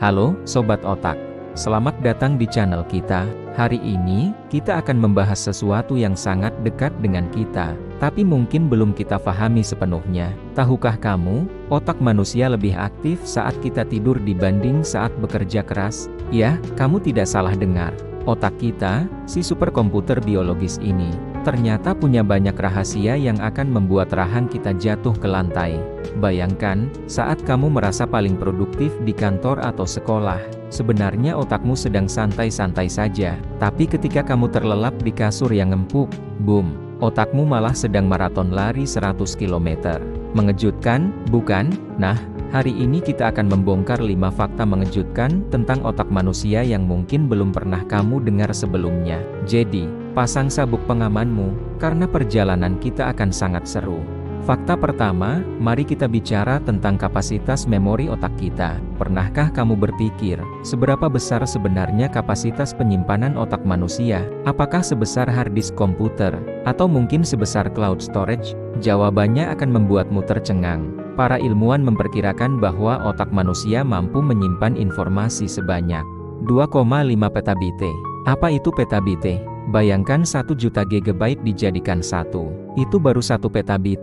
Halo, Sobat Otak. Selamat datang di channel kita. Hari ini, kita akan membahas sesuatu yang sangat dekat dengan kita, tapi mungkin belum kita pahami sepenuhnya. Tahukah kamu, otak manusia lebih aktif saat kita tidur dibanding saat bekerja keras? Ya, kamu tidak salah dengar. Otak kita, si superkomputer biologis ini, ternyata punya banyak rahasia yang akan membuat rahang kita jatuh ke lantai. Bayangkan, saat kamu merasa paling produktif di kantor atau sekolah, sebenarnya otakmu sedang santai-santai saja. Tapi ketika kamu terlelap di kasur yang empuk, boom, otakmu malah sedang maraton lari 100 km. Mengejutkan, bukan? Nah, hari ini kita akan membongkar 5 fakta mengejutkan tentang otak manusia yang mungkin belum pernah kamu dengar sebelumnya. Jadi, pasang sabuk pengamanmu, karena perjalanan kita akan sangat seru. Fakta pertama, mari kita bicara tentang kapasitas memori otak kita. Pernahkah kamu berpikir, seberapa besar sebenarnya kapasitas penyimpanan otak manusia? Apakah sebesar hard disk komputer? Atau mungkin sebesar cloud storage? Jawabannya akan membuatmu tercengang. Para ilmuwan memperkirakan bahwa otak manusia mampu menyimpan informasi sebanyak 2,5 petabit. Apa itu petabit? Bayangkan 1 juta GB dijadikan 1. Itu baru 1 petabit.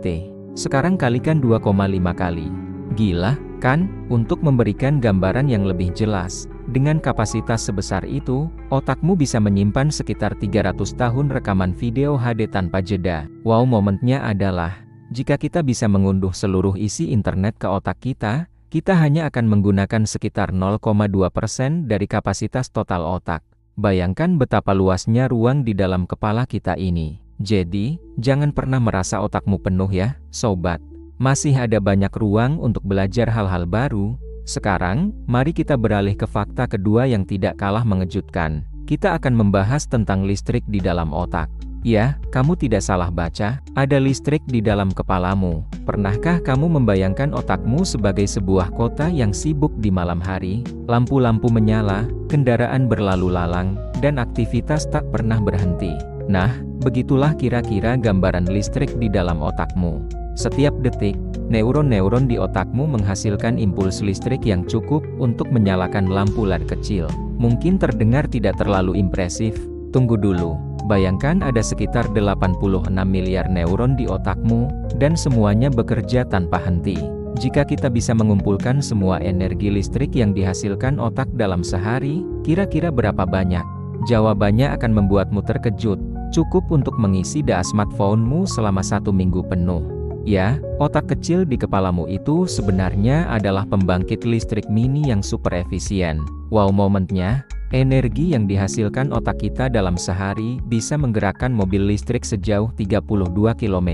Sekarang kalikan 2,5 kali. Gila, kan? Untuk memberikan gambaran yang lebih jelas, dengan kapasitas sebesar itu, otakmu bisa menyimpan sekitar 300 tahun rekaman video HD tanpa jeda. Wow, momennya adalah, jika kita bisa mengunduh seluruh isi internet ke otak kita hanya akan menggunakan sekitar 0,2% dari kapasitas total otak. Bayangkan betapa luasnya ruang di dalam kepala kita ini. Jadi, jangan pernah merasa otakmu penuh ya, sobat. Masih ada banyak ruang untuk belajar hal-hal baru. Sekarang, mari kita beralih ke fakta kedua yang tidak kalah mengejutkan. Kita akan membahas tentang listrik di dalam otak. Ya, kamu tidak salah baca, ada listrik di dalam kepalamu. Pernahkah kamu membayangkan otakmu sebagai sebuah kota yang sibuk di malam hari? Lampu-lampu menyala, kendaraan berlalu lalang, dan aktivitas tak pernah berhenti. Nah, begitulah kira-kira gambaran listrik di dalam otakmu. Setiap detik, neuron-neuron di otakmu menghasilkan impuls listrik yang cukup untuk menyalakan lampu LED kecil. Mungkin terdengar tidak terlalu impresif. Tunggu dulu. Bayangkan ada sekitar 86 miliar neuron di otakmu, dan semuanya bekerja tanpa henti. Jika kita bisa mengumpulkan semua energi listrik yang dihasilkan otak dalam sehari, kira-kira berapa banyak? Jawabannya akan membuatmu terkejut. Cukup untuk mengisi data smartphone-mu selama 1 minggu penuh. Ya, otak kecil di kepalamu itu sebenarnya adalah pembangkit listrik mini yang super efisien. Wow, momennya, energi yang dihasilkan otak kita dalam sehari bisa menggerakkan mobil listrik sejauh 32 km.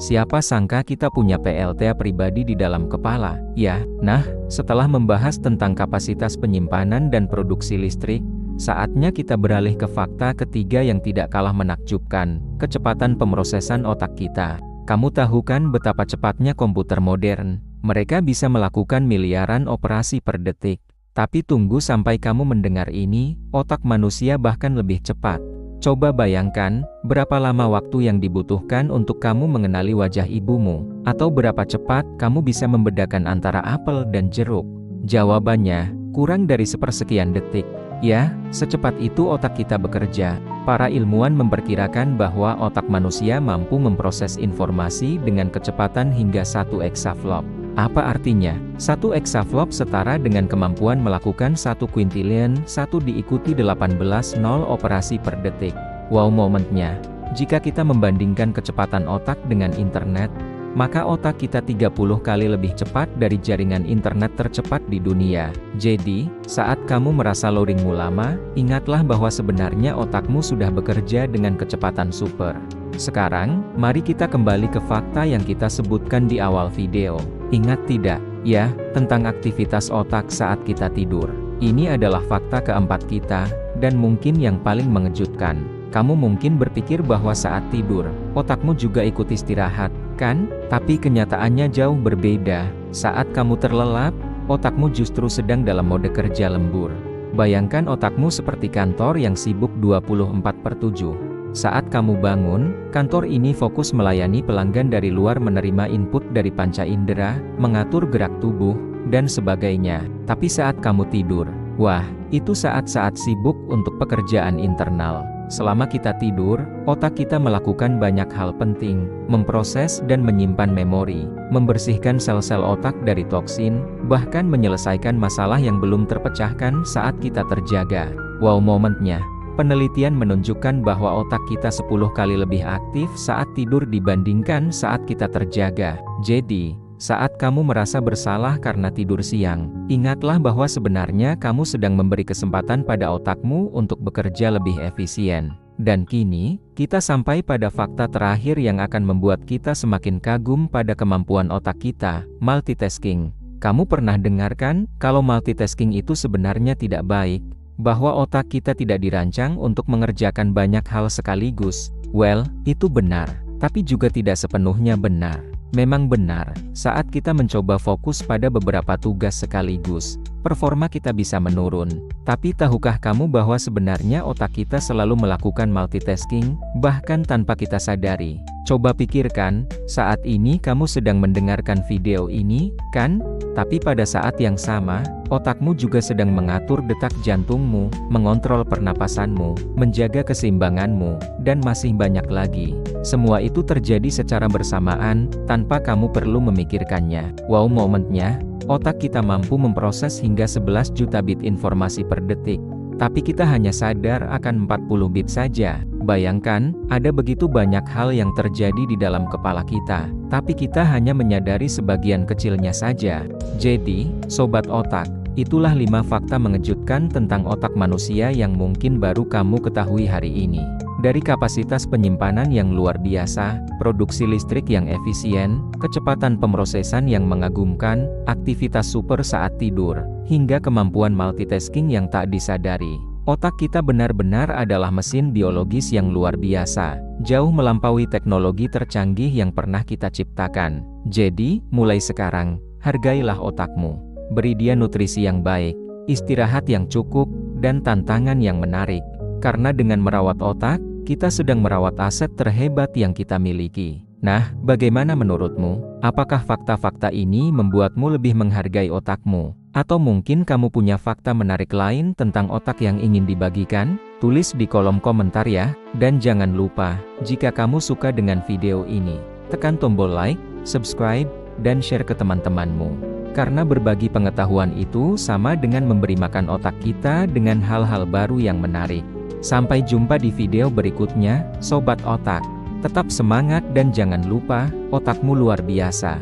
Siapa sangka kita punya PLTA pribadi di dalam kepala, ya? Nah, setelah membahas tentang kapasitas penyimpanan dan produksi listrik, saatnya kita beralih ke fakta ketiga yang tidak kalah menakjubkan, kecepatan pemrosesan otak kita. Kamu tahu kan betapa cepatnya komputer modern? Mereka bisa melakukan miliaran operasi per detik. Tapi tunggu sampai kamu mendengar ini, otak manusia bahkan lebih cepat. Coba bayangkan, berapa lama waktu yang dibutuhkan untuk kamu mengenali wajah ibumu, atau berapa cepat kamu bisa membedakan antara apel dan jeruk. Jawabannya, kurang dari sepersekian detik. Ya, secepat itu otak kita bekerja. Para ilmuwan memperkirakan bahwa otak manusia mampu memproses informasi dengan kecepatan hingga 1 exaflop. Apa artinya? 1 exaflop setara dengan kemampuan melakukan 1 quintillion, 1 diikuti 18 nol operasi per detik. Wow, momennya. Jika kita membandingkan kecepatan otak dengan internet, maka otak kita 30 kali lebih cepat dari jaringan internet tercepat di dunia. Jadi, saat kamu merasa loadingmu lama, ingatlah bahwa sebenarnya otakmu sudah bekerja dengan kecepatan super. Sekarang, mari kita kembali ke fakta yang kita sebutkan di awal video. Ingat tidak, ya, tentang aktivitas otak saat kita tidur. Ini adalah fakta keempat kita, dan mungkin yang paling mengejutkan. Kamu mungkin berpikir bahwa saat tidur, otakmu juga ikut istirahat, kan? Tapi kenyataannya jauh berbeda. Saat kamu terlelap, otakmu justru sedang dalam mode kerja lembur. Bayangkan otakmu seperti kantor yang sibuk 24/7. Saat kamu bangun, kantor ini fokus melayani pelanggan dari luar, menerima input dari panca indera, mengatur gerak tubuh, dan sebagainya. Tapi saat kamu tidur, wah, itu saat-saat sibuk untuk pekerjaan internal. Selama kita tidur, otak kita melakukan banyak hal penting, memproses dan menyimpan memori, membersihkan sel-sel otak dari toksin, bahkan menyelesaikan masalah yang belum terpecahkan saat kita terjaga. Wow momennya, penelitian menunjukkan bahwa otak kita 10 kali lebih aktif saat tidur dibandingkan saat kita terjaga. Jadi, saat kamu merasa bersalah karena tidur siang, ingatlah bahwa sebenarnya kamu sedang memberi kesempatan pada otakmu untuk bekerja lebih efisien. Dan kini, kita sampai pada fakta terakhir yang akan membuat kita semakin kagum pada kemampuan otak kita, multitasking. Kamu pernah dengarkan kalau multitasking itu sebenarnya tidak baik, bahwa otak kita tidak dirancang untuk mengerjakan banyak hal sekaligus? Well, itu benar, tapi juga tidak sepenuhnya benar. Memang benar, saat kita mencoba fokus pada beberapa tugas sekaligus, performa kita bisa menurun. Tapi tahukah kamu bahwa sebenarnya otak kita selalu melakukan multitasking, bahkan tanpa kita sadari? Coba pikirkan, saat ini kamu sedang mendengarkan video ini, kan? Tapi pada saat yang sama, otakmu juga sedang mengatur detak jantungmu, mengontrol pernapasanmu, menjaga keseimbanganmu, dan masih banyak lagi. Semua itu terjadi secara bersamaan, tanpa kamu perlu memikirkannya. Wow momennya, otak kita mampu memproses hingga 11 juta bit informasi per detik. Tapi kita hanya sadar akan 40 bit saja. Bayangkan, ada begitu banyak hal yang terjadi di dalam kepala kita, tapi kita hanya menyadari sebagian kecilnya saja. Jadi, sobat otak, itulah 5 fakta mengejutkan tentang otak manusia yang mungkin baru kamu ketahui hari ini. Dari kapasitas penyimpanan yang luar biasa, produksi listrik yang efisien, kecepatan pemrosesan yang mengagumkan, aktivitas super saat tidur, hingga kemampuan multitasking yang tak disadari. Otak kita benar-benar adalah mesin biologis yang luar biasa, jauh melampaui teknologi tercanggih yang pernah kita ciptakan. Jadi, mulai sekarang, hargailah otakmu. Beri dia nutrisi yang baik, istirahat yang cukup, dan tantangan yang menarik. Karena dengan merawat otak, kita sedang merawat aset terhebat yang kita miliki. Nah, bagaimana menurutmu? Apakah fakta-fakta ini membuatmu lebih menghargai otakmu? Atau mungkin kamu punya fakta menarik lain tentang otak yang ingin dibagikan? Tulis di kolom komentar ya. Dan jangan lupa, jika kamu suka dengan video ini, tekan tombol like, subscribe, dan share ke teman-temanmu. Karena berbagi pengetahuan itu sama dengan memberi makan otak kita dengan hal-hal baru yang menarik. Sampai jumpa di video berikutnya, Sobat Otak. Tetap semangat dan jangan lupa, otakmu luar biasa.